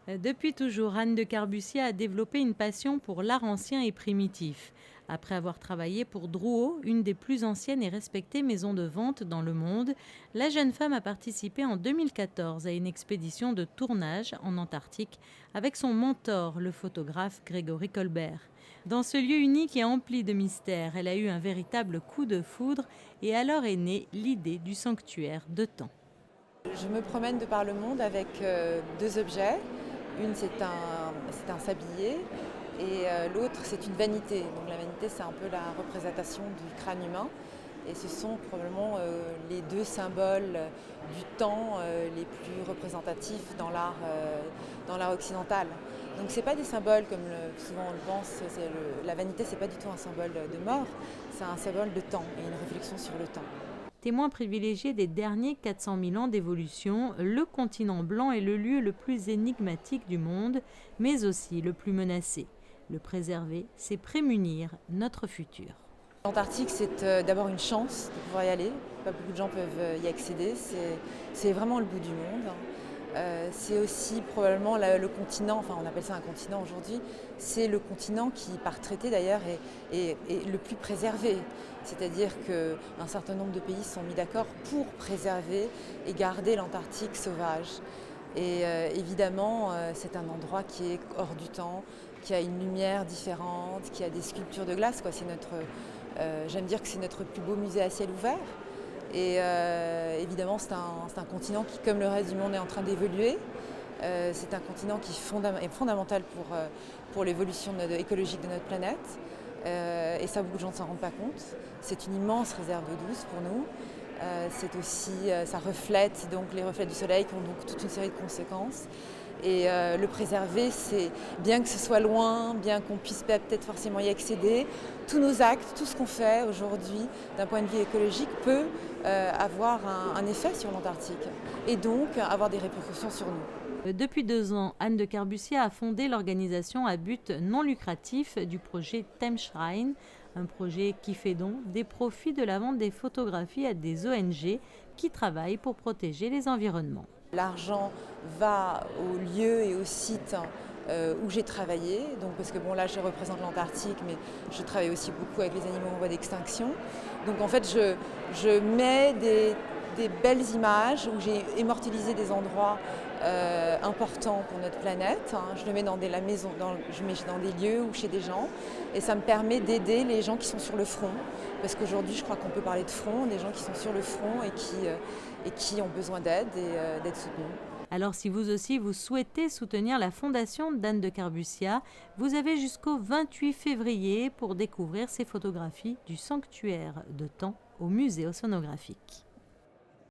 Depuis toujours, Anne de Corbusier a développé une passion pour l'art ancien et primitif. Après avoir travaillé pour Drouot, une des plus anciennes et respectées maisons de vente dans le monde, la jeune femme a participé en 2014 à une expédition de tournage en Antarctique avec son mentor, le photographe Grégory Colbert. Dans ce lieu unique et empli de mystères, elle a eu un véritable coup de foudre et alors est née l'idée du sanctuaire de Taon. Je me promène de par le monde avec deux objets. Une, c'est un sablier et l'autre, c'est une vanité. Donc la vanité, c'est un peu la représentation du crâne humain. Et ce sont probablement les deux symboles du temps les plus représentatifs dans l'art occidental. Donc ce n'est pas des symboles comme souvent on le pense. La vanité, ce n'est pas du tout un symbole de mort, c'est un symbole de temps et une réflexion sur le temps. Témoin privilégié des derniers 400 000 ans d'évolution, le continent blanc est le lieu le plus énigmatique du monde, mais aussi le plus menacé. Le préserver, c'est prémunir notre futur. L'Antarctique, c'est d'abord une chance de pouvoir y aller. Pas beaucoup de gens peuvent y accéder. C'est vraiment le bout du monde. C'est aussi probablement le continent, enfin on appelle ça un continent aujourd'hui, c'est le continent qui, par traité d'ailleurs, est le plus préservé. C'est-à-dire qu'un certain nombre de pays se sont mis d'accord pour préserver et garder l'Antarctique sauvage. Et évidemment, c'est un endroit qui est hors du temps, qui a une lumière différente, qui a des sculptures de glace. J'aime dire que c'est notre plus beau musée à ciel ouvert. Et évidemment, c'est un continent qui, comme le reste du monde, est en train d'évoluer. C'est un continent qui est fondamental pour l'évolution écologique de notre planète. Et ça, beaucoup de gens ne s'en rendent pas compte. C'est une immense réserve d'eau douce pour nous. C'est aussi, ça reflète donc les reflets du soleil qui ont donc toute une série de conséquences. Et le préserver, c'est bien que ce soit loin, bien qu'on puisse peut-être forcément y accéder, tous nos actes, tout ce qu'on fait aujourd'hui d'un point de vue écologique peut avoir un effet sur l'Antarctique et donc avoir des répercussions sur nous. Depuis 2 ans, Anne de Corbusier a fondé l'organisation à but non lucratif du projet Time Shrine, un projet qui fait don des profits de la vente des photographies à des ONG qui travaillent pour protéger les environnements. L'argent va aux lieux et aux sites où j'ai travaillé, donc parce que bon là je représente l'Antarctique, mais je travaille aussi beaucoup avec les animaux en voie d'extinction. Donc en fait je mets des belles images où j'ai immortalisé des endroits importants pour notre planète. Je le mets dans je mets dans des lieux ou chez des gens, et ça me permet d'aider les gens qui sont sur le front, parce qu'aujourd'hui je crois qu'on peut parler de front, des gens qui sont sur le front et qui ont besoin d'aide et d'être soutenus. Alors si vous aussi vous souhaitez soutenir la fondation d'Anne de Corbusier, vous avez jusqu'au 28 février pour découvrir ces photographies du sanctuaire de Taon au musée océanographique.